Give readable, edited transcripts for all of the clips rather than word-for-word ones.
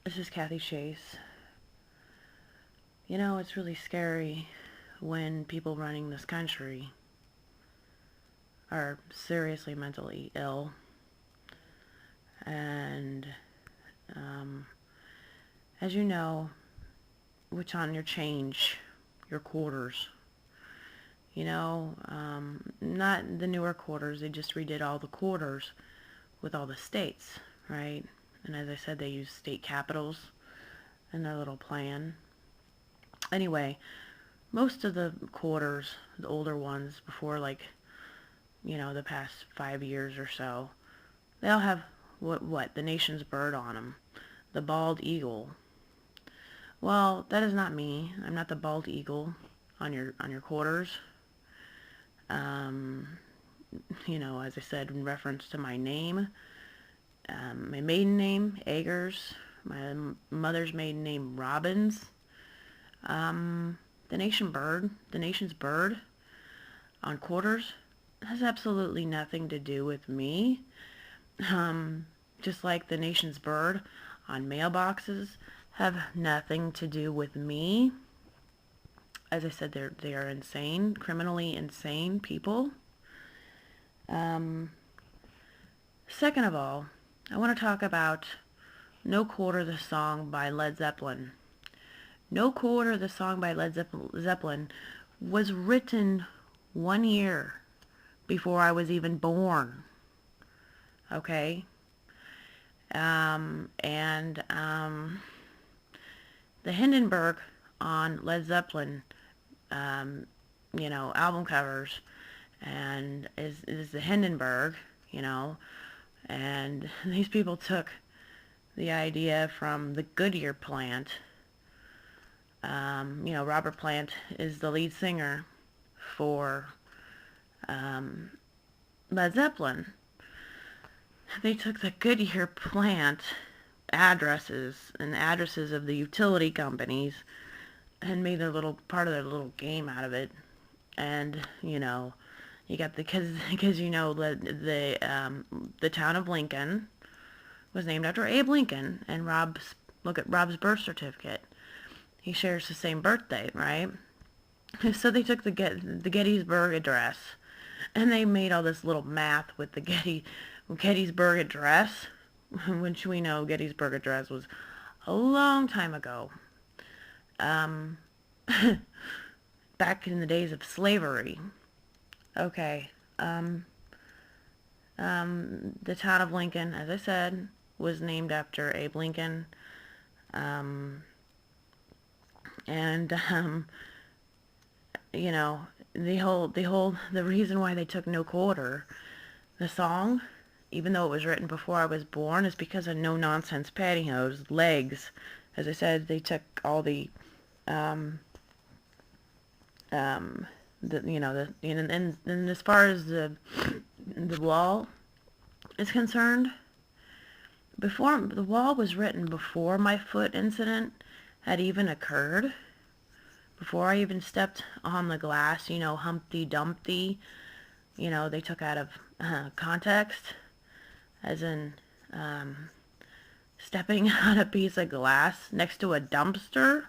This is Kathy Chase. You know, it's really scary when people running this country are seriously mentally ill. And as you know, which on your change, your quarters. Not the newer quarters. They just redid all the quarters with all the states, right? And as I said, they use state capitals in their little plan. Anyway, most of the quarters, the older ones, before the past 5 years or so, they all have the nation's bird on them, the bald eagle. Well, that is not me. I'm not the bald eagle on your quarters. Um, as I said, in reference to my name, my maiden name, Eggers, my mother's maiden name, Robbins. The nation's bird on quarters has absolutely nothing to do with me. Just like the nation's bird on mailboxes have nothing to do with me. As I said, they are insane, criminally insane people. Second of all, I want to talk about No Quarter, the song by Led Zeppelin. No Quarter, the song by Led Zeppelin was written 1 year before I was even born. Okay? The Hindenburg on Led Zeppelin, album covers, and is the Hindenburg, and these people took the idea from the Goodyear plant. Robert Plant is the lead singer for Led Zeppelin. They took the Goodyear plant addresses of the utility companies and made their little part of their little game out of it. And you got the because the town of Lincoln was named after Abe Lincoln, and look at Rob's birth certificate. He shares the same birthday, right? So they took the Gettysburg Address, and they made all this little math with the Gettysburg Address, which we know Gettysburg Address was a long time ago. Back in the days of slavery. Okay. The town of Lincoln, as I said, was named after Abe Lincoln. The reason why they took No Quarter, the song, even though it was written before I was born, is because of No Nonsense Pantyhose, legs. As I said, they took all and as far as the wall is concerned, before the wall was written before my foot incident had even occurred, before I even stepped on the glass, Humpty Dumpty, they took out of context, as in stepping on a piece of glass next to a dumpster.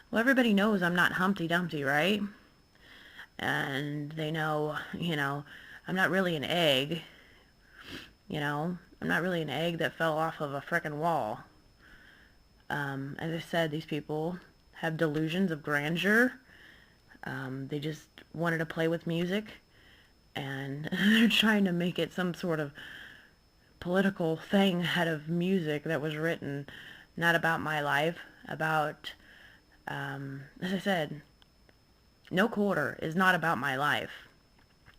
Well, everybody knows I'm not Humpty Dumpty, right? And they know, I'm not really an egg, I'm not really an egg that fell off of a frickin' wall. As I said, these people have delusions of grandeur. They just wanted to play with music, and they're trying to make it some sort of political thing out of music that was written not about my life, about, as I said, No Quarter is not about my life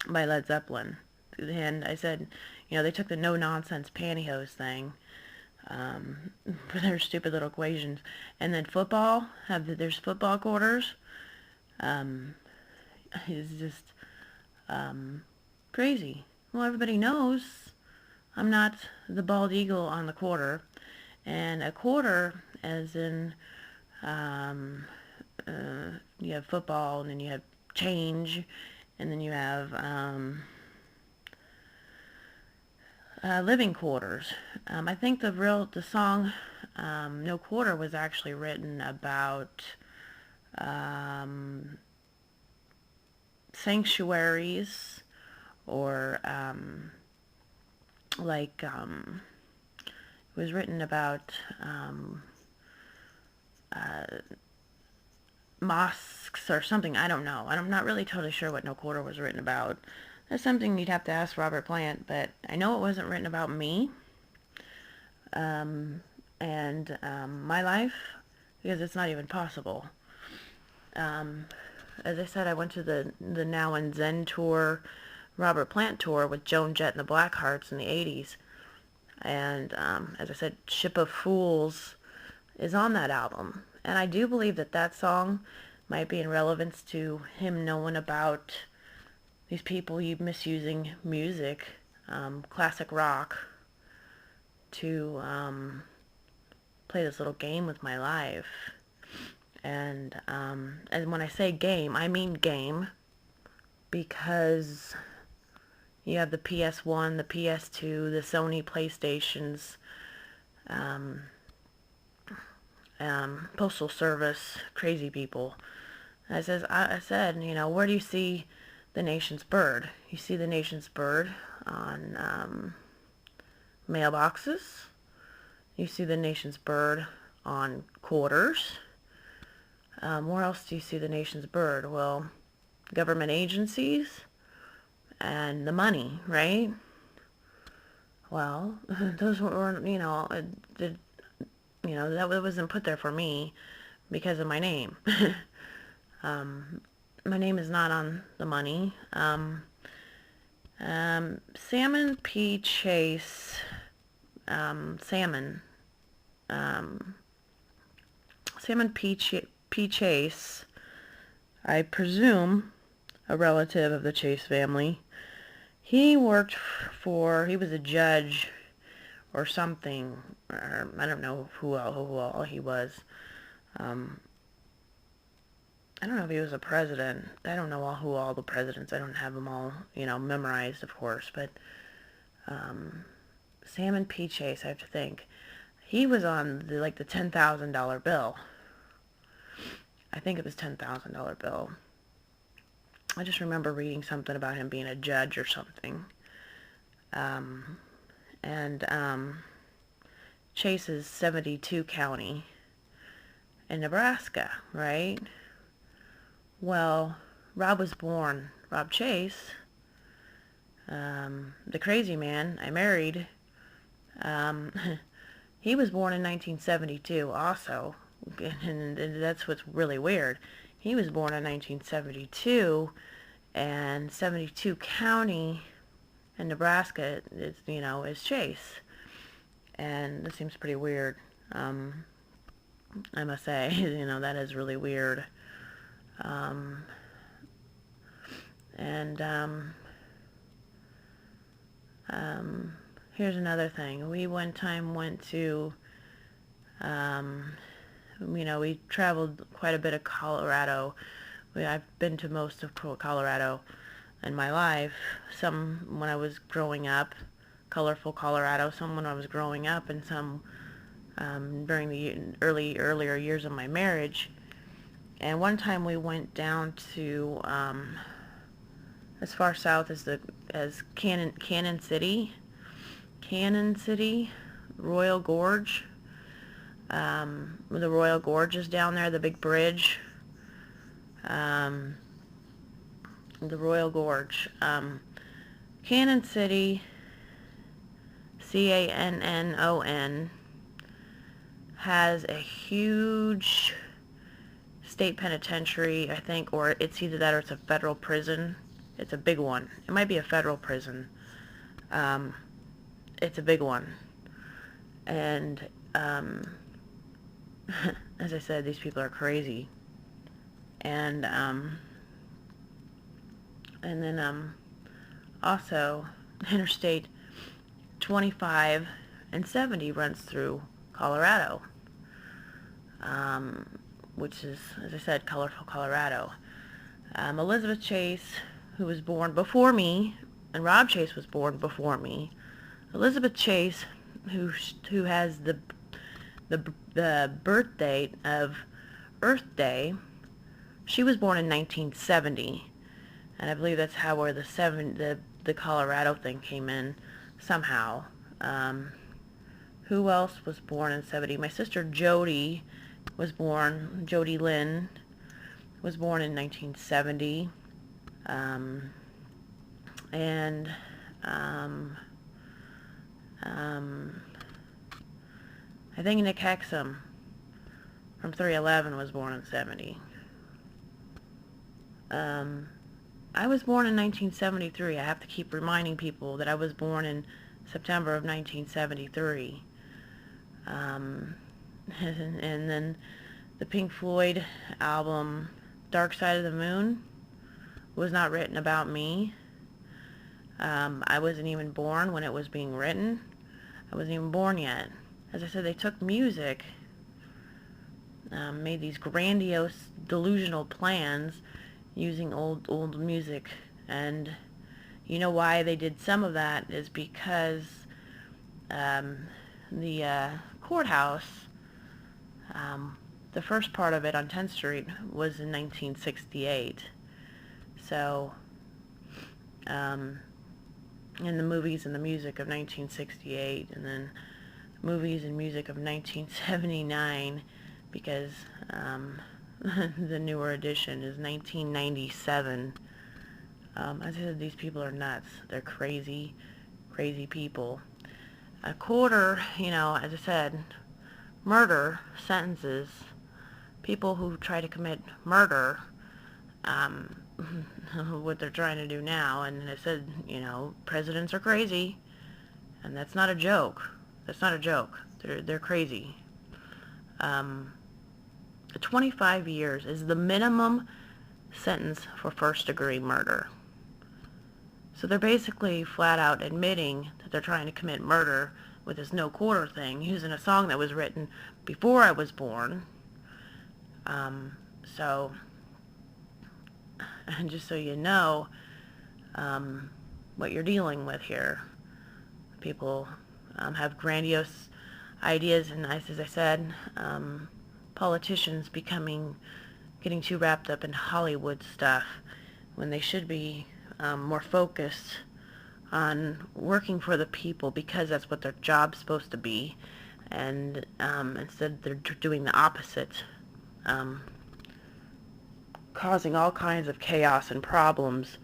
by Led Zeppelin. And I said, they took the no nonsense pantyhose thing for their stupid little equations. And then football, there's football quarters, is just crazy. Well, everybody knows I'm not the bald eagle on the quarter. And a quarter, as in, you have football, and then you have change, and then you have living quarters. I think the song No Quarter was actually written about sanctuaries, or like it was written about mosques or something. I don't know. I'm not really totally sure what No Quarter was written about. That's something you'd have to ask Robert Plant, but I know it wasn't written about me and my life, because it's not even possible. As I said, I went to the Now and Zen tour, Robert Plant tour with Joan Jett and the Blackhearts in the 80s. And as I said, Ship of Fools is on that album. And I do believe that that song might be in relevance to him knowing about these people misusing music, classic rock, to play this little game with my life. And when I say game, I mean game, because you have the PS1, the PS2, the Sony PlayStations, Postal Service, crazy people. I said, where do you see the nation's bird? You see the nation's bird on mailboxes. You see the nation's bird on quarters. Where else do you see the nation's bird? Well, government agencies and the money, right? Well, those were, that wasn't put there for me because of my name. My name is not on the money. Salmon P. Chase, Salmon P. Chase, I presume a relative of the Chase family. He was a judge or something, or I don't know who all he was. I don't know if he was a president. I don't know who all the presidents. I don't have them all, memorized, of course. But Salmon P. Chase, I have to think. He was on the $10,000 bill. I think it was $10,000 bill. I just remember reading something about him being a judge or something. Chase is 72 County in Nebraska, right? Well, Rob Chase, the crazy man I married, he was born in 1972 also, and that's what's really weird. He was born in 1972, and 72 County in Nebraska is Chase. And this seems pretty weird. I must say, that is really weird. Here's another thing. We one time went to, we traveled quite a bit of Colorado. I've been to most of Colorado in my life. Some when I was growing up, colorful Colorado, some when I was growing up, and some during the earlier years of my marriage. And one time we went down to as far south as Cannon City, Royal Gorge. The Royal Gorge is down there, the big bridge. The Royal Gorge. Cannon City, Cannon, has a huge state penitentiary, I think, or it's either that or it's a federal prison. It's a big one. It might be a federal prison. It's a big one. And as I said, these people are crazy. And then also Interstate 25 and 70 runs through Colorado, which is, as I said, colorful Colorado. Elizabeth Chase, who was born before me, and Rob Chase was born before me. Elizabeth Chase, who has the birth date of Earth Day. She was born in 1970, and I believe that's how where the Colorado thing came in somehow. Who else was born in 70? My sister Jody Jody Lynn was born in 1970. Um, and um, um, I think Nick Hexum from 311 was born in 70. I was born in 1973. I have to keep reminding people that I was born in September of 1973. And then the Pink Floyd album Dark Side of the Moon was not written about me. I wasn't even born when it was being written. I wasn't even born yet. As I said, they took music, made these grandiose, delusional plans using old music, and you know why they did some of that is because the courthouse, the first part of it on 10th Street was in 1968. So, in the movies and the music of 1968, and then movies and music of 1979, because the newer edition is 1997. I said these people are nuts. They're crazy, crazy people. A quarter, as I said, murder sentences, people who try to commit murder, what they're trying to do now, and I said, presidents are crazy, and that's not a joke. That's not a joke. They're crazy. 25 years is the minimum sentence for first-degree murder. So they're basically flat out admitting that they're trying to commit murder with this no quarter thing, using a song that was written before I was born. So, and just so you know, what you're dealing with here. People have grandiose ideas, and as I said, politicians getting too wrapped up in Hollywood stuff when they should be more focused on working for the people, because that's what their job's supposed to be, and instead they're doing the opposite, causing all kinds of chaos and problems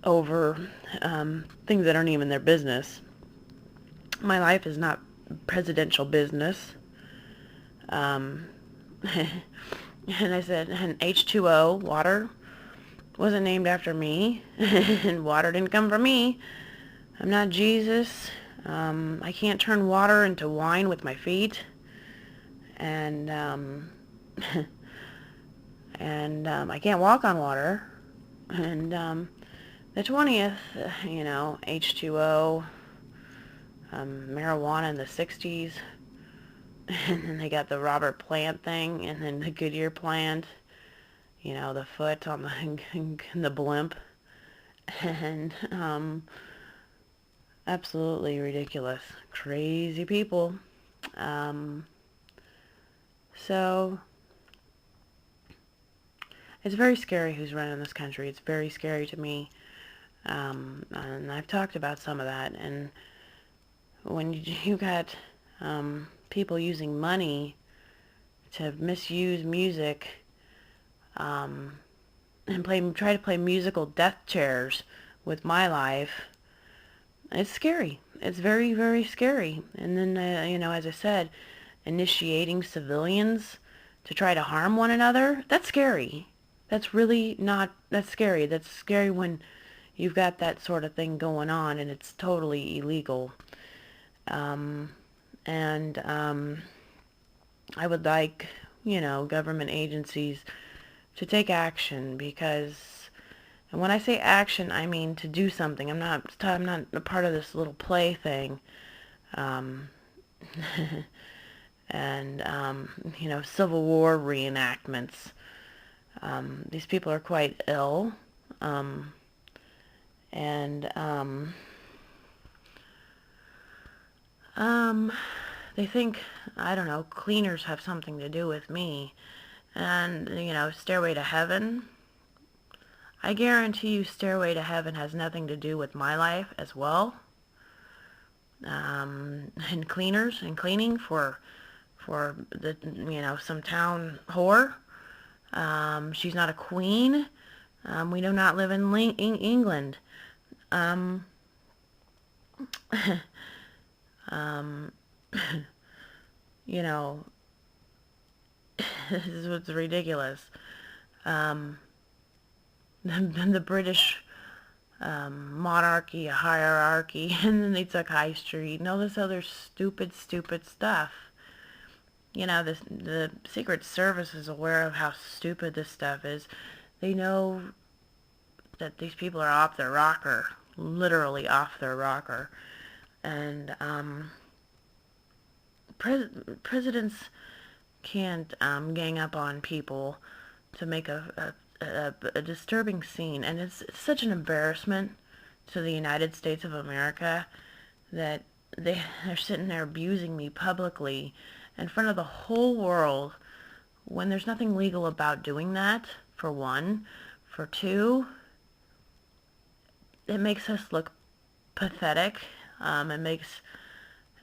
over things that aren't even their business. My life is not presidential business. And I said, and H2O, water, wasn't named after me, and water didn't come from me. I'm not Jesus. I can't turn water into wine with my feet, and I can't walk on water. And the 20th, H2O, marijuana in the 60s, and then they got the Robert Plant thing, and then the Goodyear plant, the foot on the blimp, and absolutely ridiculous, crazy people. So it's very scary who's running this country. It's very scary to me, and I've talked about some of that. And when you got people using money to misuse music, and try to play musical death chairs with my life, it's scary. It's very, very scary. And then, as I said, initiating civilians to try to harm one another, that's scary. That's really not, that's scary. That's scary when you've got that sort of thing going on and it's totally illegal. I would like, government agencies to take action, because, and when I say action, I mean to do something. I'm not a part of this little play thing. And, Civil War reenactments. These people are quite ill. they think, I don't know, cleaners have something to do with me. And, Stairway to Heaven. I guarantee you Stairway to Heaven has nothing to do with my life as well. And cleaners and cleaning for the, some town whore. She's not a queen. We do not live in England. Um, um, you know, this is what's ridiculous. Um, the British monarchy, a hierarchy, and then they took High Street and all this other stupid stuff. The Secret Service is aware of how stupid this stuff is. They know that these people are off their rocker, literally off their rocker. And presidents can't gang up on people to make a disturbing scene. And it's such an embarrassment to the United States of America that they're sitting there abusing me publicly in front of the whole world when there's nothing legal about doing that, for one. For two, it makes us look pathetic.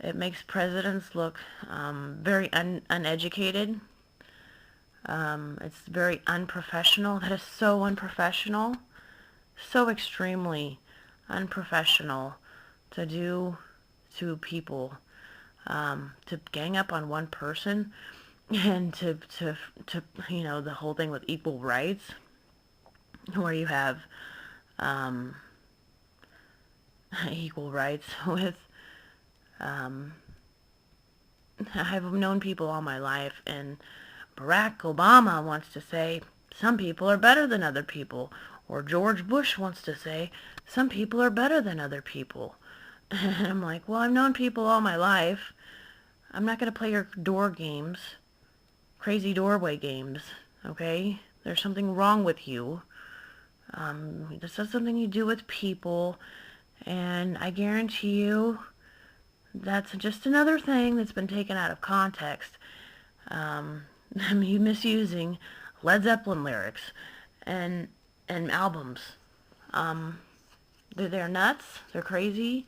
It makes presidents look very uneducated. It's very unprofessional. That is so unprofessional, so extremely unprofessional to do to people, to gang up on one person, and to the whole thing with equal rights, where you have equal rights with I've known people all my life, and Barack Obama wants to say some people are better than other people, or George Bush wants to say some people are better than other people. And I'm like, well, I've known people all my life. I'm not going to play your door games, crazy doorway games, okay? There's something wrong with you. This is something you do with people, and I guarantee you that's just another thing that's been taken out of context. You misusing Led Zeppelin lyrics and albums. They're nuts. They're crazy.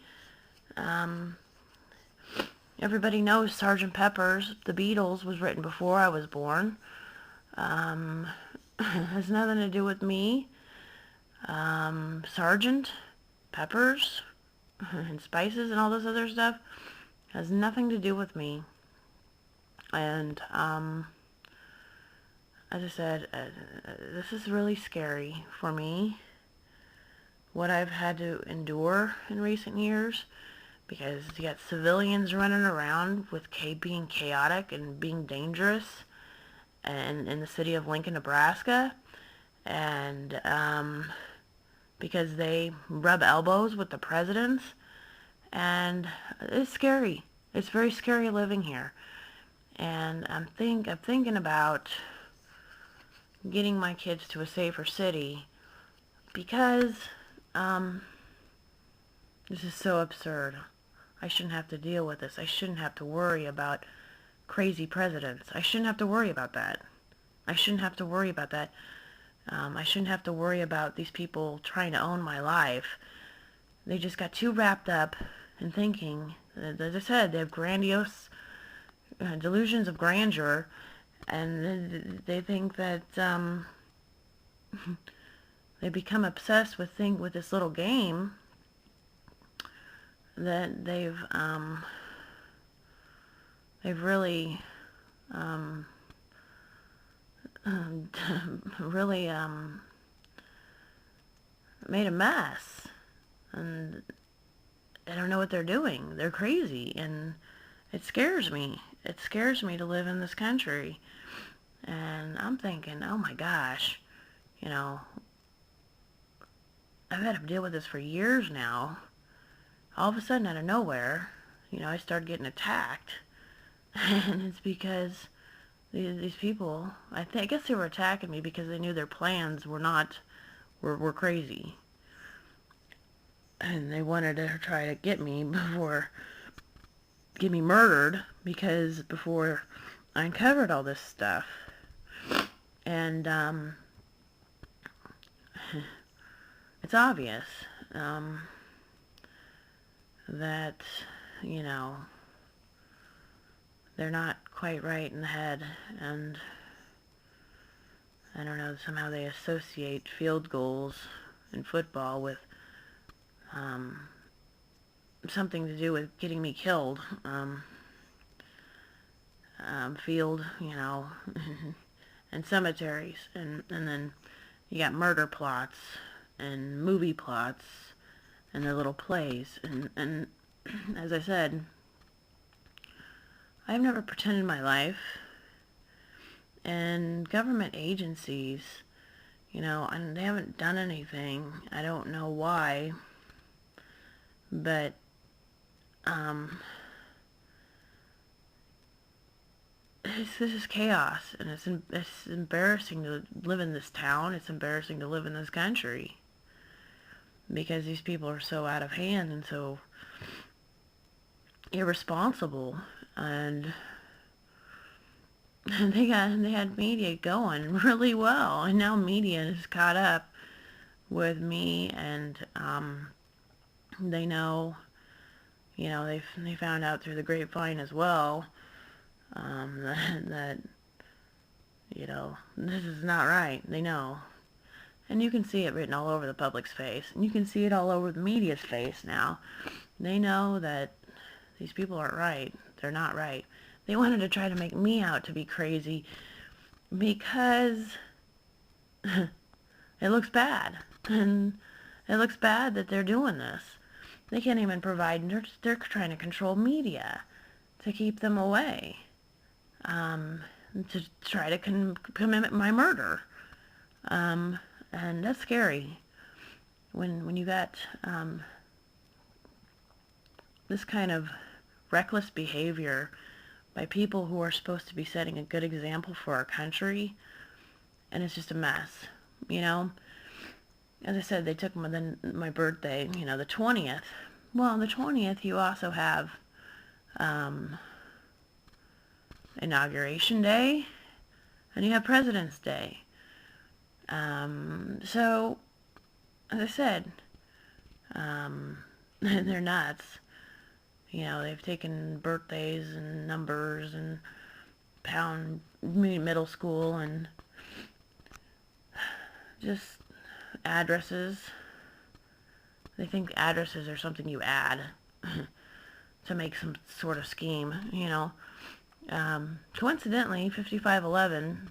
Everybody knows Sgt. Pepper's, The Beatles, was written before I was born. Has nothing to do with me. Sgt. Pepper's and Spices and all this other stuff has nothing to do with me. And as I said, this is really scary for me, what I've had to endure in recent years, because you got civilians running around with being chaotic and being dangerous, and in the city of Lincoln, Nebraska, and because they rub elbows with the presidents, and it's scary. It's very scary living here, and I'm thinking about getting my kids to a safer city, because this is so absurd. I shouldn't have to deal with this. I shouldn't have to worry about crazy presidents. I shouldn't have to worry about that. I shouldn't have to worry about that. I shouldn't have to worry about these people trying to own my life. They just got too wrapped up in thinking, as I said, they have grandiose delusions of grandeur, and they think that they become obsessed with this little game that they've really really made a mess, and I don't know what they're doing. They're crazy, and it scares me. It scares me to live in this country. And I'm thinking, oh my gosh, I've had to deal with this for years now. All of a sudden, out of nowhere, I started getting attacked. And it's because these people, I guess they were attacking me because they knew their plans were crazy. And they wanted to try to get me before get me murdered, because before I uncovered all this stuff. And it's obvious that, you know, they're not quite right in the head, and I don't know, somehow they associate field goals in football with something to do with getting me killed. Field, you know, and cemeteries, and then you got murder plots and movie plots and their little plays, and as I said, I've never pretended my life, and government agencies, you know, and they haven't done anything. I don't know why, but this is chaos, and it's embarrassing to live in this town. It's embarrassing to live in this country, because these people are so out of hand and so irresponsible, and they had media going really well, and now media is caught up with me, and they know, you know, they found out through the grapevine as well, that, you know, this is not right. They know. And you can see it written all over the public's face, and you can see it all over the media's face now. They know that these people aren't right. They're not right. They wanted to try to make me out to be crazy because it looks bad. And it looks bad that they're doing this. They can't even provide, they're trying to control media to keep them away, to try to commit my murder. And that's scary when you got this kind of reckless behavior by people who are supposed to be setting a good example for our country, and it's just a mess, you know. As I said, they took my birthday, you know, the 20th. Well, on the 20th, you also have Inauguration Day, and you have President's Day. So, as I said, they're nuts. You know, they've taken birthdays and numbers and pound middle school and just addresses. They think addresses are something you add to make some sort of scheme, you know. Coincidentally, 5511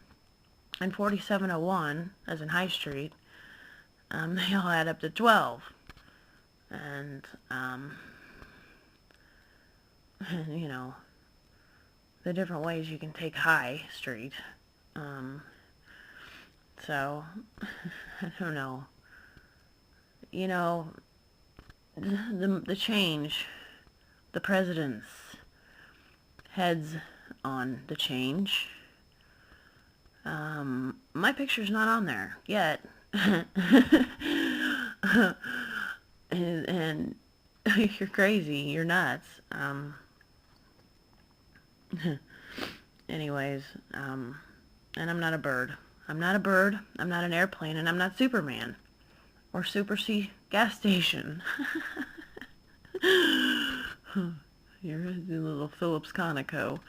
and 4701, as in High Street, they all add up to 12. And, you know, the different ways you can take High Street. So, I don't know. You know, the change, the president's heads on the change. My picture's not on there yet. and you're crazy. You're nuts. Anyways, and I'm not a bird. I'm not a bird. I'm not an airplane, and I'm not Superman or Super C gas station. You're a little Phillips Conoco.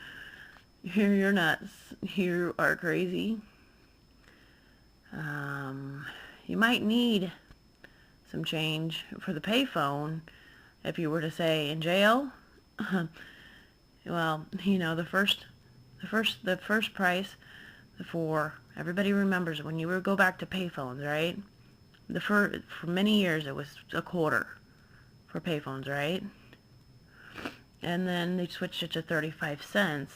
You're nuts. You are crazy. You might need some change for the payphone if you were to say in jail. Well, you know, the first price for everybody remembers when you would go back to payphones, right? For many years it was a quarter for payphones, right? And then they switched it to 35 cents.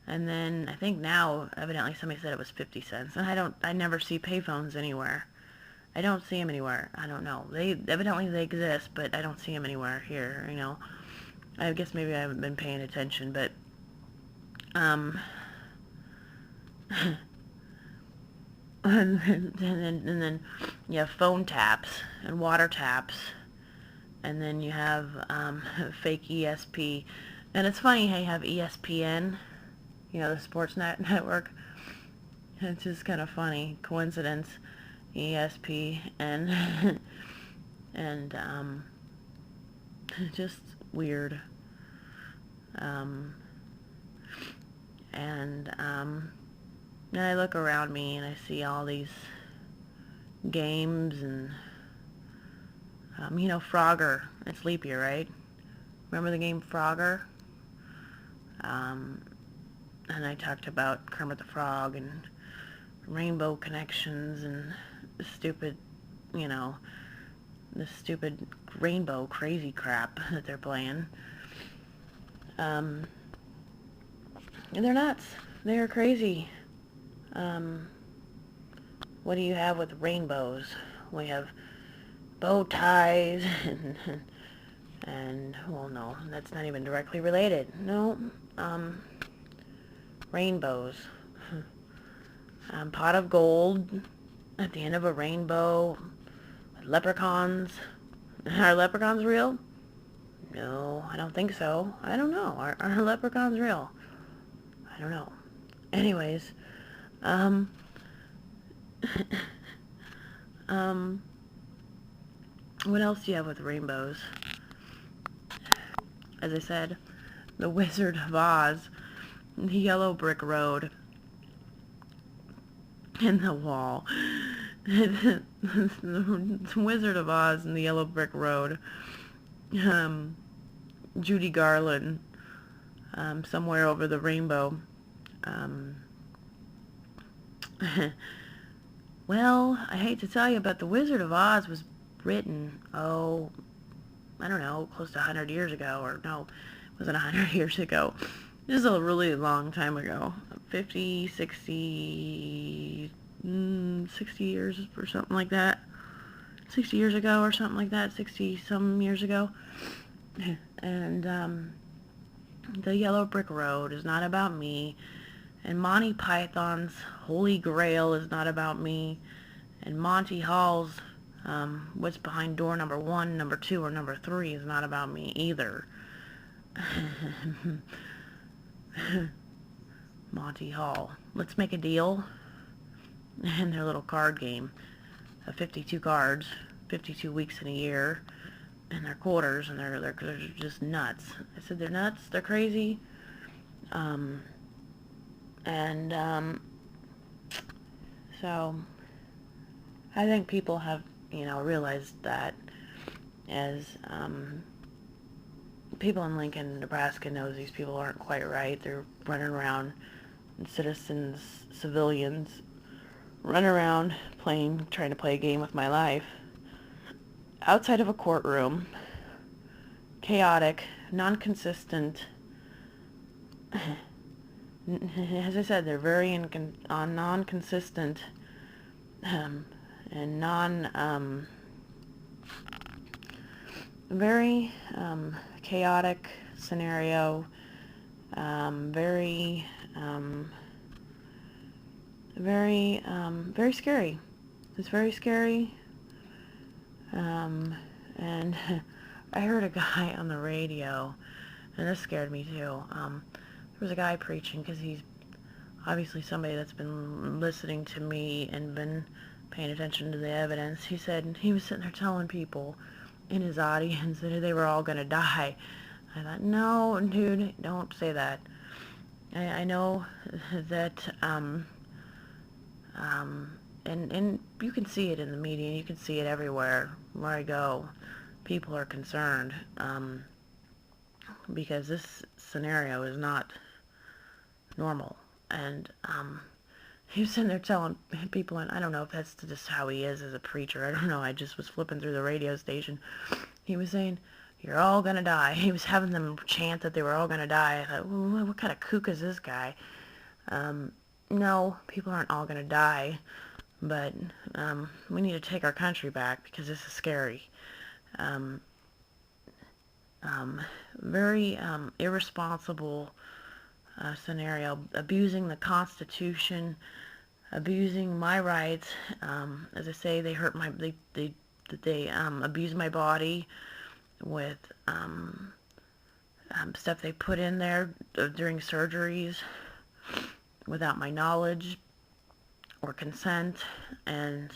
And then I think now, evidently somebody said it was 50 cents. And I never see payphones anywhere. I don't see them anywhere. I don't know. Evidently they exist, but I don't see them anywhere here, you know. I guess maybe I haven't been paying attention, but, and then you have phone taps and water taps And then you have fake ESP. And it's funny how you have ESPN, the sports network. It's just kind of funny. Coincidence. ESP and and just weird. Um, and I look around me and I see all these games and Frogger. It's leap year, right? Remember the game Frogger? And I talked about Kermit the Frog and rainbow connections and the stupid, you know, the stupid rainbow crazy crap that they're playing. And they're nuts. They're crazy. What do you have with rainbows? We have bow ties and well, no, that's not even directly related. No, rainbows. Pot of gold at the end of a rainbow. Leprechauns. Are leprechauns real? No, I don't think so. I don't know. Are leprechauns real? I don't know. Anyways, what else do you have with rainbows? As I said, the Wizard of Oz, the yellow brick road, and the wall. The Wizard of Oz and the yellow brick road. Judy Garland, somewhere over the rainbow. Well, I hate to tell you, but the Wizard of Oz was written, I don't know, close to 100 years ago, or no, it wasn't 100 years ago. This is a really long time ago, 50, 60, 60 years or something like that. 60 years ago or something like that, 60 some years ago. And the yellow brick road is not about me. And Monty Python's Holy Grail is not about me. And Monty Hall's what's behind door number 1, number 2, or number 3 is not about me either. Monty Hall. Let's make a deal. And their little card game of 52 cards, 52 weeks in a year, and their quarters, and they're just nuts. I said they're nuts, they're crazy. So I think people have, realized that as people in Lincoln, Nebraska knows these people aren't quite right. They're running around, citizens, civilians, running around trying to play a game with my life. Outside of a courtroom, chaotic, non-consistent. As I said, they're very non-consistent and very chaotic scenario. Very scary. It's very scary. And I heard a guy on the radio, and this scared me too. There was a guy preaching, because he's obviously somebody that's been listening to me and been paying attention to the evidence. He said he was sitting there telling people in his audience that they were all going to die. I thought, no, dude, don't say that. I know that, and you can see it in the media, you can see it everywhere where I go. People are concerned, because this scenario is not normal. And he was sitting there telling people, and I don't know if that's just how he is as a preacher. I don't know. I just was flipping through the radio station. He was saying, "You're all gonna die." He was having them chant that they were all gonna die. I thought, well, what kind of kook is this guy? No, people aren't all gonna die, but we need to take our country back, because this is scary. Very irresponsible scenario, abusing the Constitution, abusing my rights. As I say, they hurt they abuse my body with stuff they put in there during surgeries without my knowledge or consent, and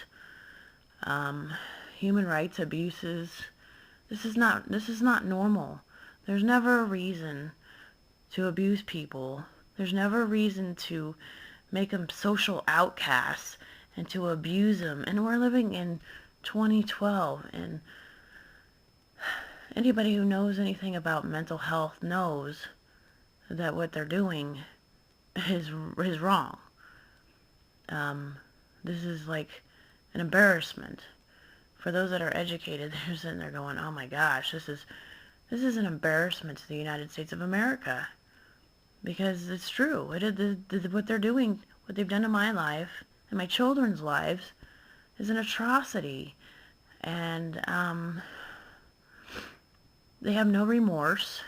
human rights abuses. This is not normal. There's never a reason to abuse people. There's never a reason to make them social outcasts and to abuse them. And we're living in 2012, and anybody who knows anything about mental health knows that what they're doing is wrong. This is like an embarrassment. For those that are educated, they're sitting there going, "Oh my gosh, this is an embarrassment to the United States of America," because it's true. What they're doing, what they've done in my life and my children's lives, is an atrocity, and they have no remorse,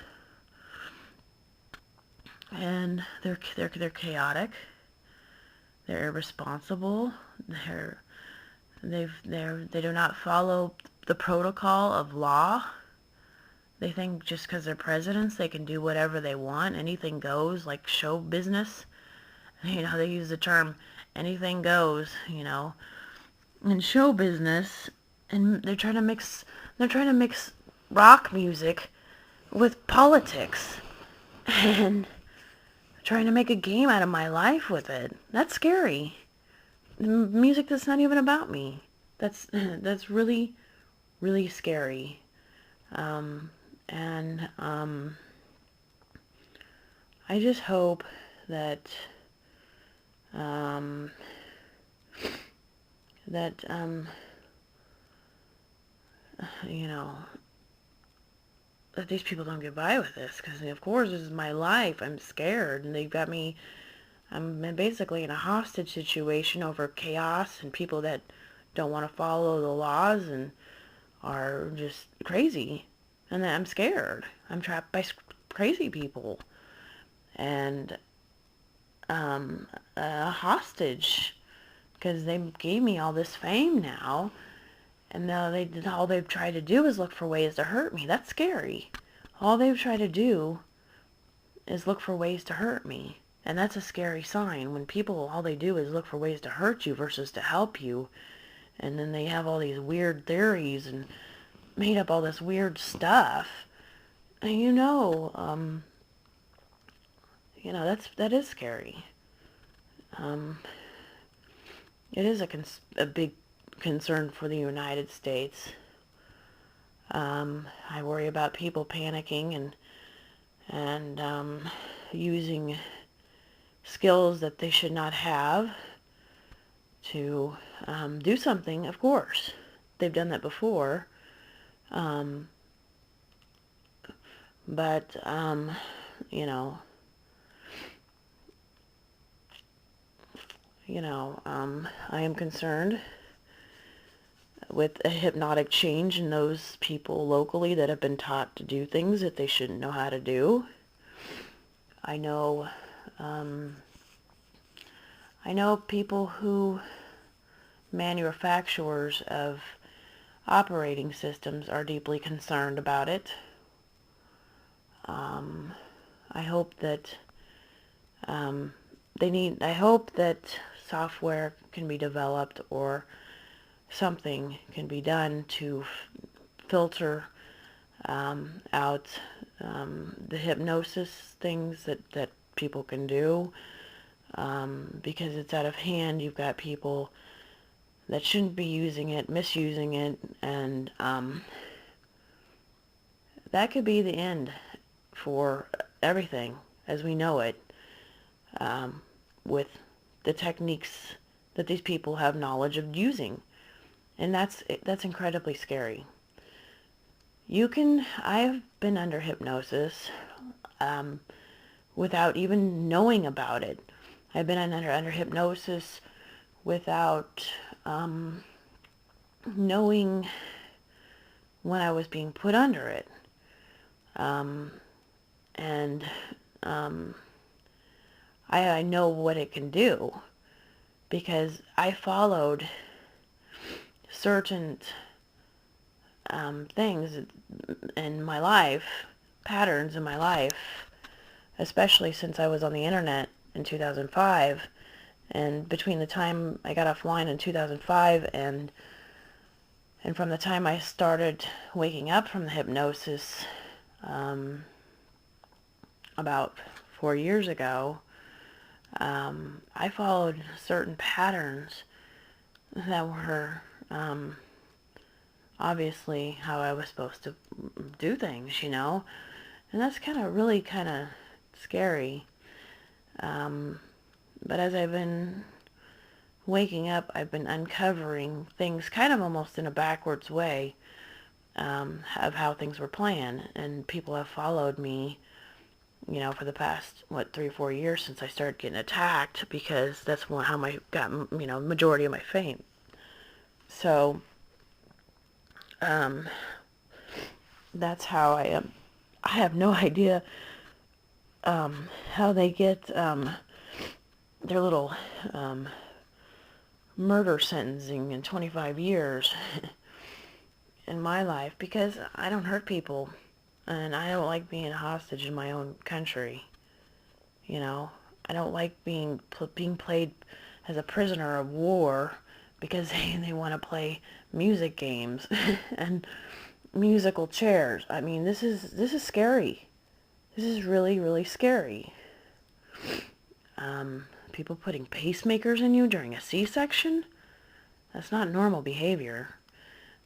and they're chaotic. They're irresponsible. They do not follow the protocol of law. They think just because they're presidents, they can do whatever they want. Anything goes, like show business. They use the term anything goes, in show business, and they're trying to mix rock music with politics and trying to make a game out of my life with it. That's scary. Music that's not even about me. That's really, really scary. And I just hope that that that these people don't get by with this, because of course this is my life. I'm scared, and they've got me. I'm basically in a hostage situation over chaos and people that don't want to follow the laws and are just crazy. And I'm scared. I'm trapped by crazy people. And a hostage, because they gave me all this fame now. And now all they've tried to do is look for ways to hurt me. That's scary. All they've tried to do is look for ways to hurt me. And that's a scary sign, when people, all they do is look for ways to hurt you versus to help you. And then they have all these weird theories and made up all this weird stuff. And that is scary. It is a big concern for the United States. I worry about people panicking and using skills that they should not have to do something. Of course, they've done that before, but I am concerned with a hypnotic change in those people locally that have been taught to do things that they shouldn't know how to do. I know people who manufacturers of operating systems are deeply concerned about it. I hope that I hope that software can be developed, or something can be done to filter out the hypnosis things that people can do, because it's out of hand. You've got people that shouldn't be using it, misusing it, and that could be the end for everything as we know it, with the techniques that these people have knowledge of using. And that's incredibly scary. I have been under hypnosis without even knowing about it. I've been under hypnosis without knowing when I was being put under it. And I know what it can do, because I followed certain things in my life, patterns in my life, especially since I was on the internet in 2005. And between the time I got offline in 2005 and from the time I started waking up from the hypnosis about 4 years ago, I followed certain patterns that were obviously how I was supposed to do things, and that's really kind of scary. But as I've been waking up, I've been uncovering things kind of almost in a backwards way of how things were planned, and people have followed me, for the past 3 or 4 years since I started getting attacked, because that's how I got majority of my fame. So that's how I am. I have no idea how they get their little murder sentencing in 25 years in my life, because I don't hurt people, and I don't like being a hostage in my own country. I don't like being played as a prisoner of war because they want to play music games and musical chairs. I mean, this is scary. This is really, really scary. People putting pacemakers in you during a C-section? That's not normal behavior.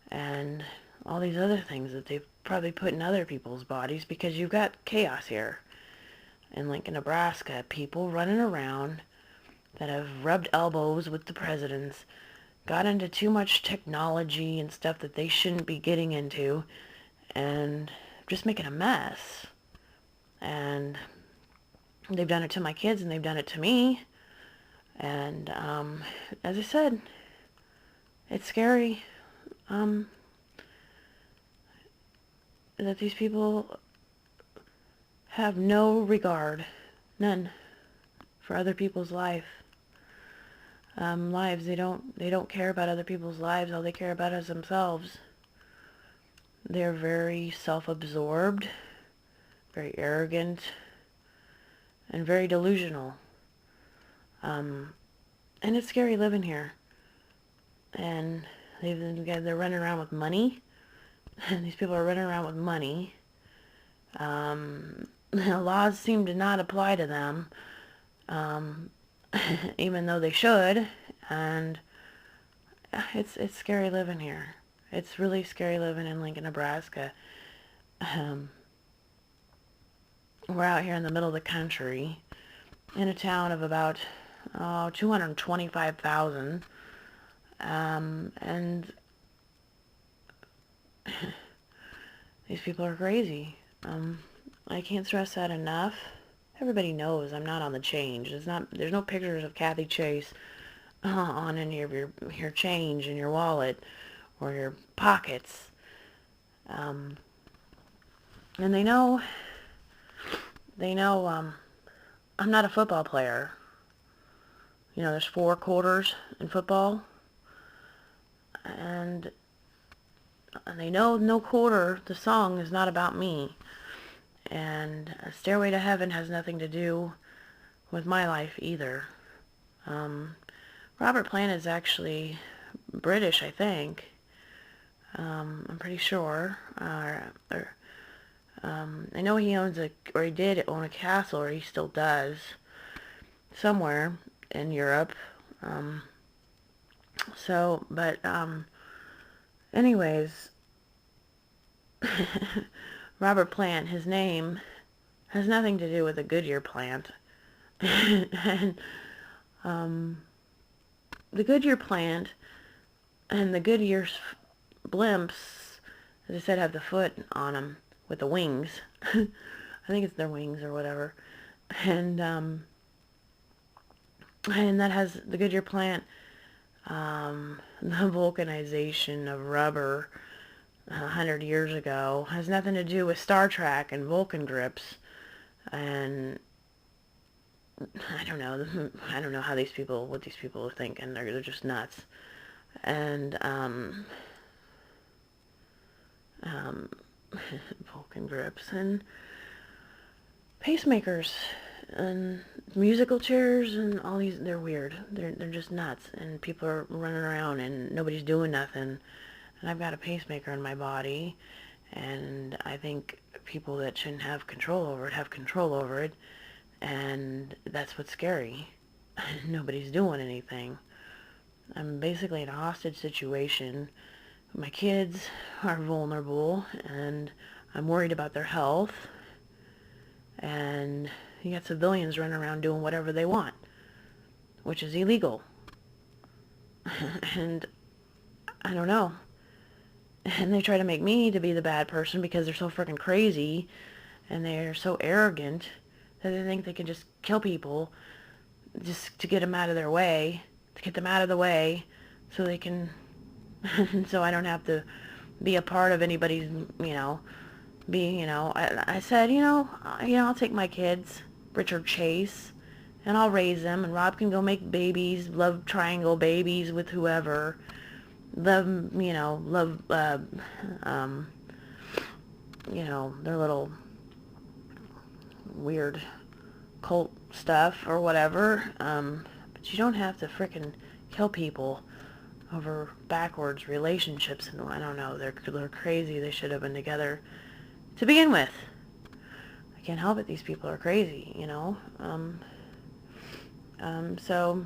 And all these other things that they've probably put in other people's bodies, because you've got chaos here. In Lincoln, Nebraska, people running around that have rubbed elbows with the presidents, got into too much technology and stuff that they shouldn't be getting into, and just making a mess. And they've done it to my kids, and they've done it to me. And as I said, it's scary that these people have no regard, none, for other people's lives. They don't care about other people's lives. All they care about is themselves. They're very self-absorbed, very arrogant, and very delusional. And it's scary living here. And they're running around with money. And these people are running around with money. The laws seem to not apply to them, even though they should. And it's scary living here. It's really scary living in Lincoln, Nebraska. We're out here in the middle of the country, in a town of about 225,000, and these people are crazy. I can't stress that enough. Everybody knows I'm not on the change. There's no pictures of Kathy Chase on any of your change in your wallet or your pockets. And they know I'm not a football player. There's 4 quarters in football, and they know no quarter, the song, is not about me. And Stairway to Heaven has nothing to do with my life either. Robert Plant is actually British, I think. I'm pretty sure. I know he owns he did own a castle, or he still does, somewhere in Europe. Anyways, Robert Plant, his name has nothing to do with the Goodyear plant. And the Goodyear plant and the Goodyear blimps, as I said, have the foot on them with the wings. I think it's their wings or whatever. And that has the Goodyear plant, the vulcanization of rubber 100 years ago, has nothing to do with Star Trek and Vulcan grips. And I don't know what these people are thinking. They're just nuts. And um, Vulcan grips, and pacemakers, and musical chairs, and all these. They're weird. They're just nuts, and people are running around, and nobody's doing nothing. And I've got a pacemaker in my body, and I think people that shouldn't have control over it have control over it, and that's what's scary. Nobody's doing anything. I'm basically in a hostage situation. My kids are vulnerable, and I'm worried about their health, and you got civilians running around doing whatever they want, which is illegal. And I don't know. And they try to make me to be the bad person because they're so freaking crazy, and they're so arrogant that they think they can just kill people just to get them out of their way, to get them out of the way, so they can, so I don't have to be a part of anybody's, I said, I'll take my kids, Richard Chase, and I'll raise them, and Rob can go make babies, love triangle babies with whoever, love, their little weird cult stuff or whatever, but you don't have to frickin' kill people over backwards relationships, and I don't know, they're crazy. They should have been together to begin with. I can't help it, these people are crazy, so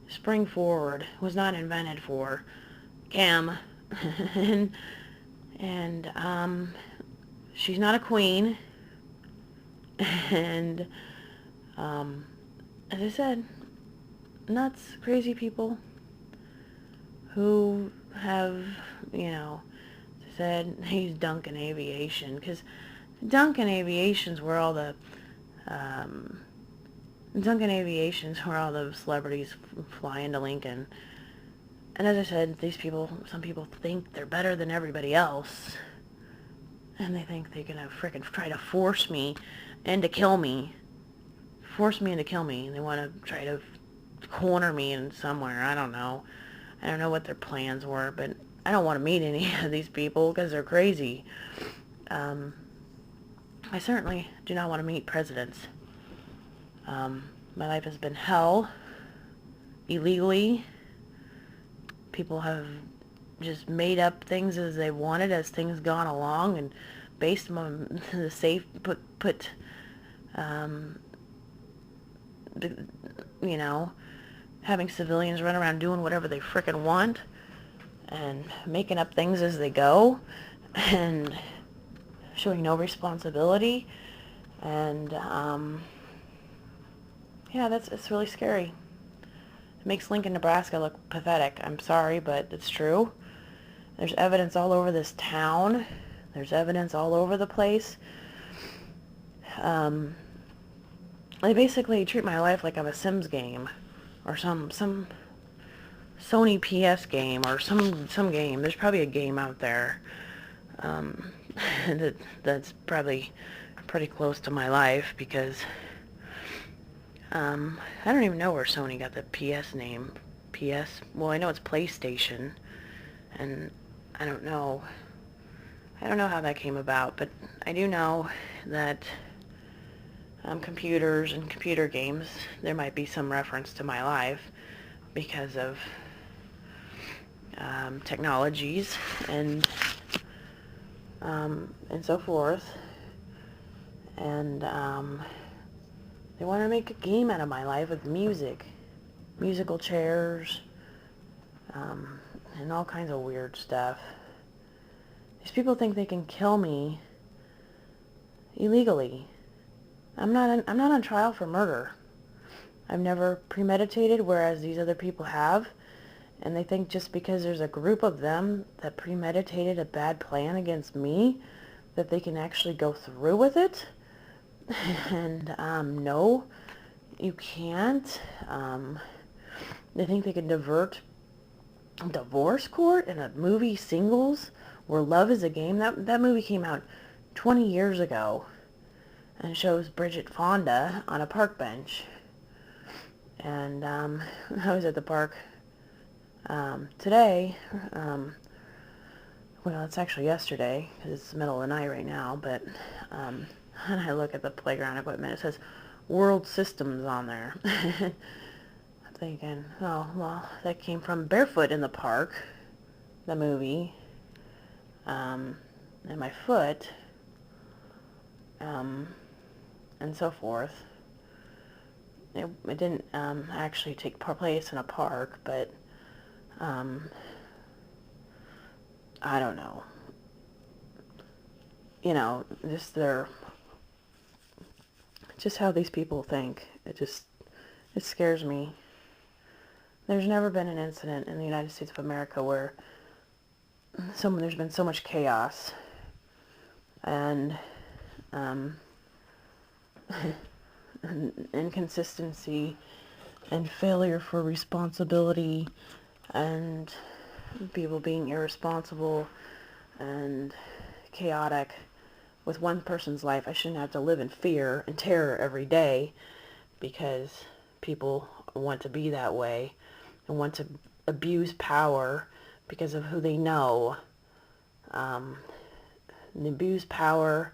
spring forward was not invented for Cam, and she's not a queen, and as I said, nuts, crazy people who have, said he's Duncan Aviation, because Duncan Aviation's where all the celebrities fly into Lincoln. And as I said, some people think they're better than everybody else, and they think they're gonna frickin' try to force me into kill me, and they want to try to corner me in somewhere. I don't know what their plans were, but I don't want to meet any of these people because they're crazy. I certainly do not want to meet presidents. My life has been hell, illegally. People have just made up things as they wanted as things gone along, and based them on the safe, having civilians run around doing whatever they frickin' want, and making up things as they go, and showing no responsibility, and it's really scary. It makes Lincoln, Nebraska look pathetic. I'm sorry, but it's true. There's evidence all over this town. There's evidence all over the place. They basically treat my life like I'm a Sims game, or some Sony PS game, or some game. There's probably a game out there that's probably pretty close to my life, because I don't even know where Sony got the PS name. Well, I know it's PlayStation, and I don't know how that came about, but I do know that computers and computer games, there might be some reference to my life because of technologies and so forth, and they want to make a game out of my life with musical chairs, and all kinds of weird stuff. These people think they can kill me illegally. I'm not on trial for murder. I've never premeditated, whereas these other people have. And they think just because there's a group of them that premeditated a bad plan against me, that they can actually go through with it. And no, you can't. They think they can divert divorce court in a movie, Singles, where love is a game. That movie came out 20 years ago and shows Bridget Fonda on a park bench. And I was at the park today well, it's actually yesterday, because it's the middle of the night right now, but when I look at the playground equipment, it says World Systems on there. I'm thinking, oh, well, that came from Barefoot in the Park, the movie, and my foot, and so forth. It didn't actually take place in a park, but I don't know. You know, just how these people think. It scares me. There's never been an incident in the United States of America where there's been so much chaos and inconsistency and failure for responsibility and people being irresponsible and chaotic with one person's life. I shouldn't have to live in fear and terror every day because people want to be that way and want to abuse power because of who they know. And abuse power,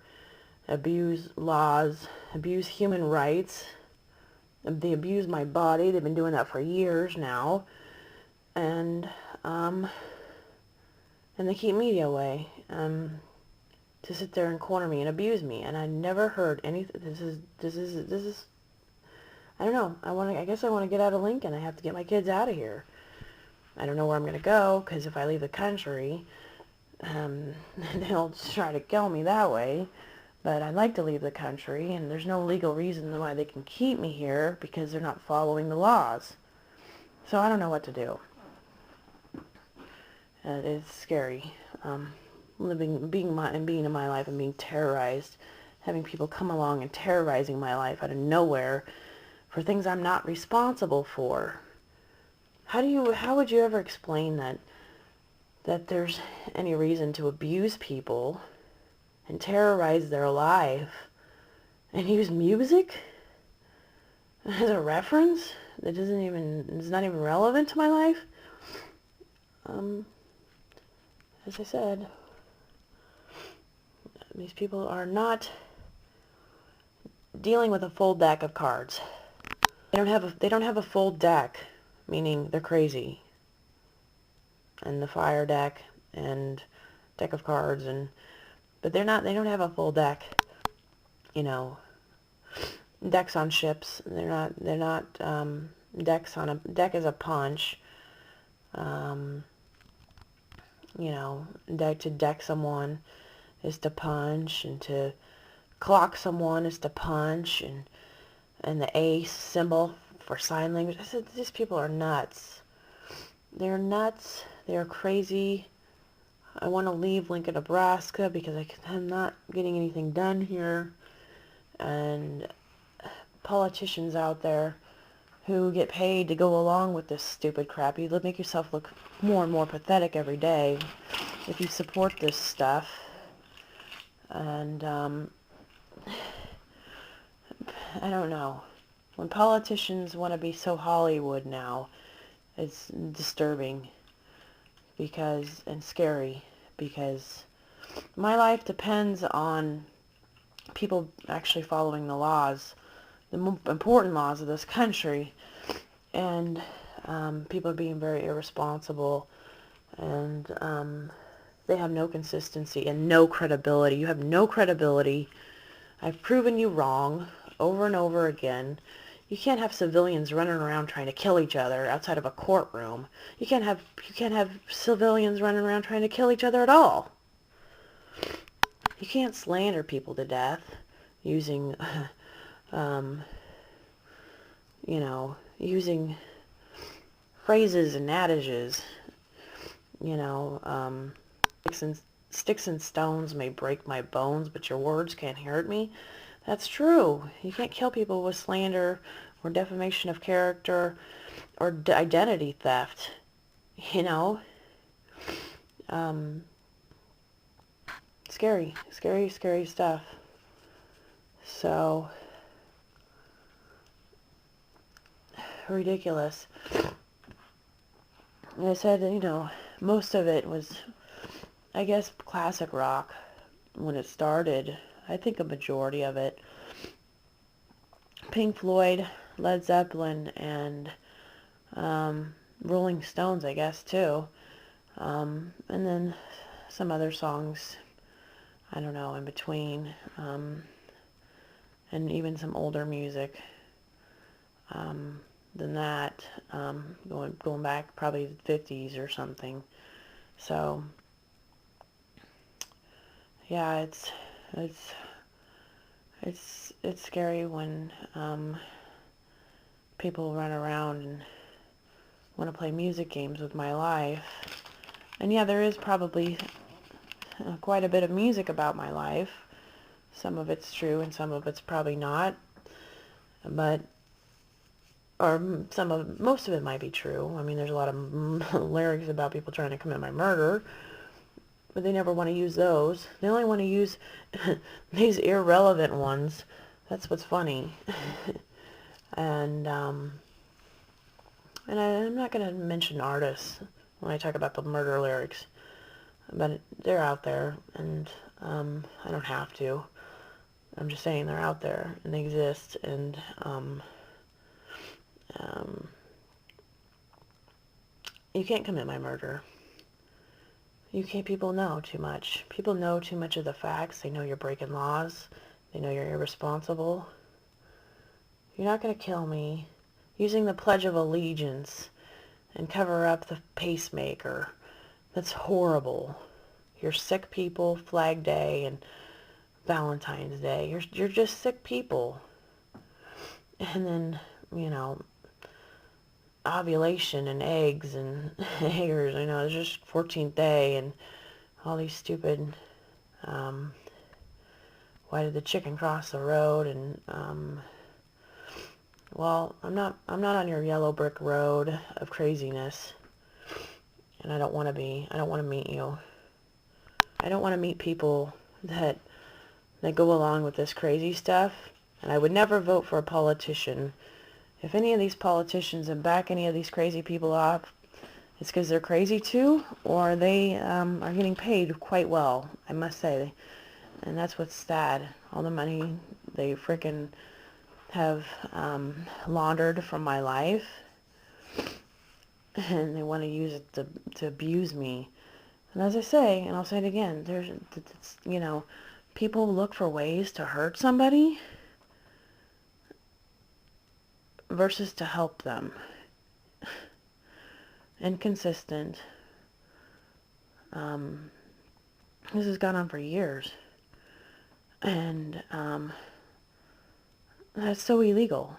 abuse laws, abuse human rights. They abuse my body. They've been doing that for years now. And they keep me away to sit there and corner me and abuse me. And I never heard anything. This is. I don't know. I guess I want to get out of Lincoln. I have to get my kids out of here. I don't know where I'm going to go because if I leave the country, they'll try to kill me that way. But I'd like to leave the country, and there's no legal reason why they can keep me here because they're not following the laws. So I don't know what to do. It's scary. Being in my life and being terrorized, having people come along and terrorizing my life out of nowhere for things I'm not responsible for. How would you ever explain that there's any reason to abuse people and terrorize their life and use music as a reference that is not even relevant to my life? As I said, these people are not dealing with a full deck of cards. They don't have a full deck, meaning they're crazy. And the fire deck and deck of cards but they don't have a full deck. You know, decks on ships. They're not decks on a deck is a punch. You know, to deck someone is to punch, and to clock someone is to punch, and the ace symbol for sign language. I said, these people are nuts. They're nuts. They're crazy. I want to leave Lincoln, Nebraska because I'm not getting anything done here. And politicians out there who get paid to go along with this stupid crap, you make yourself look more and more pathetic every day if you support this stuff. And I don't know. When politicians want to be so Hollywood now, it's disturbing and scary because my life depends on people actually following the laws, the important laws of this country, and people are being very irresponsible, and they have no consistency and no credibility. You have no credibility. I've proven you wrong over and over again. You can't have civilians running around trying to kill each other outside of a courtroom. You can't have civilians running around trying to kill each other at all. You can't slander people to death using, using phrases and adages. Sticks and stones may break my bones, but your words can't hurt me. That's true. You can't kill people with slander or defamation of character or identity theft. Scary, scary, scary stuff. So, ridiculous. And I said, most of it was I guess classic rock, when it started, I think a majority of it, Pink Floyd, Led Zeppelin, and Rolling Stones, I guess, too. And then some other songs, I don't know, in between, and even some older music than that, going back probably the 50s or something. So, yeah, it's it's scary when people run around and want to play music games with my life. And yeah, there is probably quite a bit of music about my life. Some of it's true and some of it's probably not. But, or most of it might be true. I mean, there's a lot of lyrics about people trying to commit my murder, but they never want to use those. They only want to use these irrelevant ones. That's what's funny. And I'm not going to mention artists when I talk about the murder lyrics, but they're out there, and I don't have to. I'm just saying they're out there, and they exist, and you can't commit my murder. You can't. People know too much. People know too much of the facts. They know you're breaking laws. They know you're irresponsible. You're not going to kill me using the Pledge of Allegiance and cover up the pacemaker. That's horrible. You're sick people, Flag Day and Valentine's Day. You're just sick people. And then, ovulation and eggs and eggers. I know, it's just 14th day and all these stupid, why did the chicken cross the road? And, well, I'm not on your yellow brick road of craziness. And I don't want to be. I don't want to meet you. I don't want to meet people that go along with this crazy stuff. And I would never vote for a politician. If any of these politicians and back any of these crazy people off, it's because they're crazy too, or they are getting paid quite well, I must say. And that's what's sad. All the money they freaking have laundered from my life, and they want to use it to abuse me. And as I say, and I'll say it again, people look for ways to hurt somebody versus to help them. Inconsistent. This has gone on for years. And that's so illegal.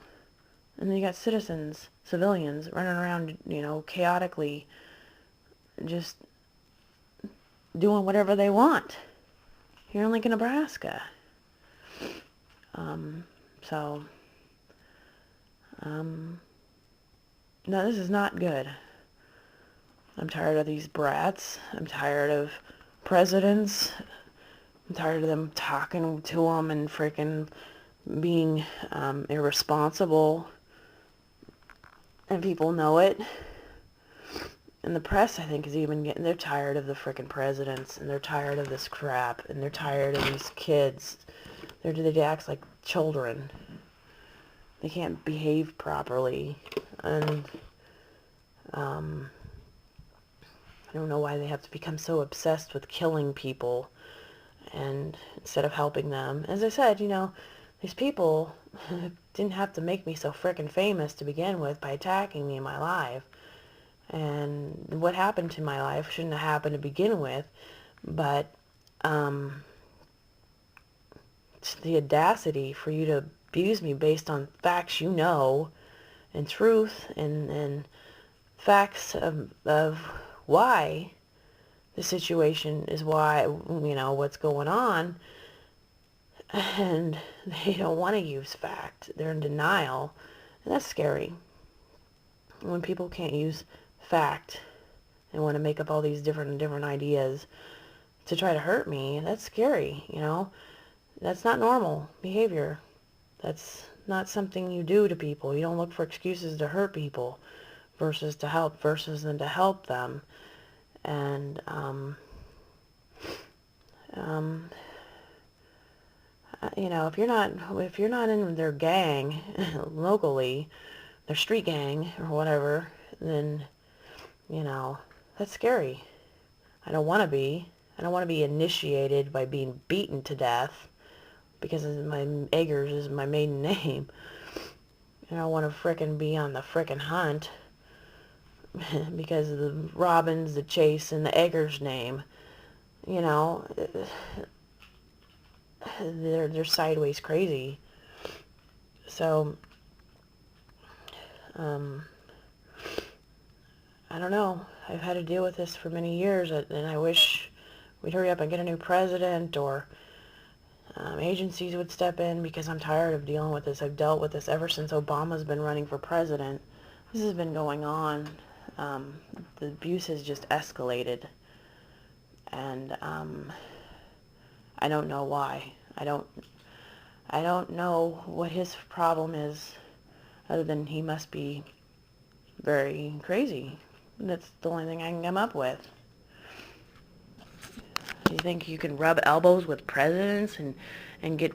And then you got civilians running around, chaotically, just doing whatever they want here in Lincoln, Nebraska. No, this is not good. I'm tired of these brats. I'm tired of presidents. I'm tired of them talking to them and freaking being irresponsible. And people know it. And the press, I think, is even they're tired of the freaking presidents, and they're tired of this crap, and they're tired of these kids. They act like children. They can't behave properly. And I don't know why they have to become so obsessed with killing people and instead of helping them. As I said, these people didn't have to make me so frickin' famous to begin with by attacking me in my life. And what happened to my life shouldn't have happened to begin with. But the audacity for you to abuse me based on facts and truth and facts of why the situation is what's going on, and they don't want to use fact. They're in denial, and that's scary. When people can't use fact and want to make up all these different ideas to try to hurt me, that's scary, That's not normal behavior. That's not something you do to people. You don't look for excuses to hurt people versus to help them. And Um, if you're not in their gang locally, their street gang or whatever, then, that's scary. I don't want to be. I don't want to be initiated by being beaten to death because my Eggers is my maiden name. I don't want to frickin' be on the frickin' hunt because of the Robbins, the Chase, and the Eggers name. You know, they're sideways crazy. So, I don't know. I've had to deal with this for many years, and I wish we'd hurry up and get a new president, or agencies would step in, because I'm tired of dealing with this. I've dealt with this ever since Obama's been running for president. This has been going on. The abuse has just escalated, and I don't know why. I don't know what his problem is, other than he must be very crazy. That's the only thing I can come up with. Do you think you can rub elbows with presidents and get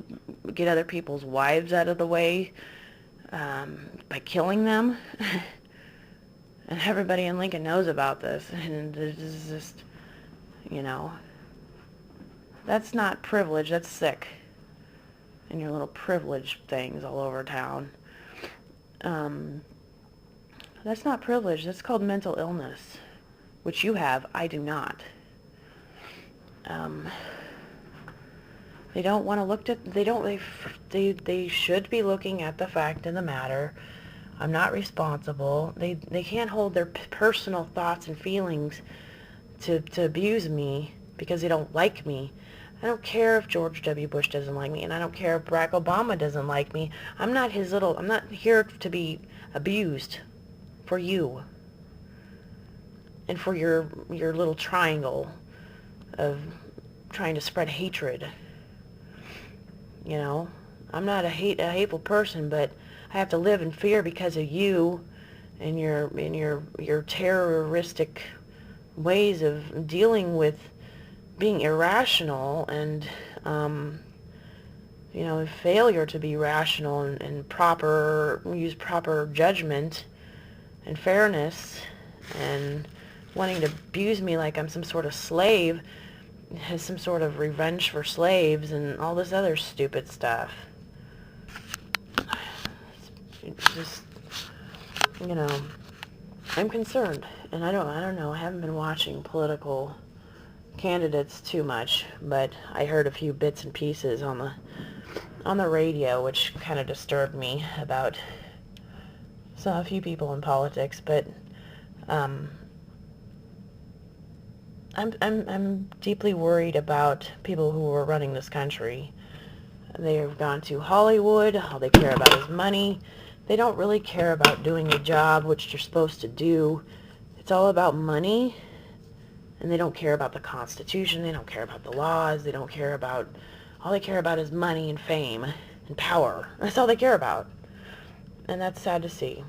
other people's wives out of the way by killing them? And everybody in Lincoln knows about this, and this is just, that's not privilege, that's sick. And your little privilege things all over town. That's not privilege, that's called mental illness, which you have, I do not. They don't want to look at, they should be looking at the fact of the matter. I'm not responsible. They can't hold their personal thoughts and feelings to abuse me because they don't like me. I don't care if George W. Bush doesn't like me, and I don't care if Barack Obama doesn't like me. I'm not here to be abused for you and for your little triangle of trying to spread hatred. I'm not a hateful person, but I have to live in fear because of you and your terroristic ways of dealing with being irrational and failure to be rational and use proper judgment and fairness, and wanting to abuse me like I'm some sort of slave, has some sort of revenge for slaves and all this other stupid stuff. It's just, I'm concerned, and I don't know. I haven't been watching political candidates too much, but I heard a few bits and pieces on the radio, which kind of disturbed me about a few people in politics. But I'm deeply worried about people who are running this country. They have gone to Hollywood. All they care about is money. They don't really care about doing a job, which you're supposed to do. It's all about money, and they don't care about the Constitution. They don't care about the laws. They don't care about... All they care about is money and fame and power. That's all they care about. And that's sad to see.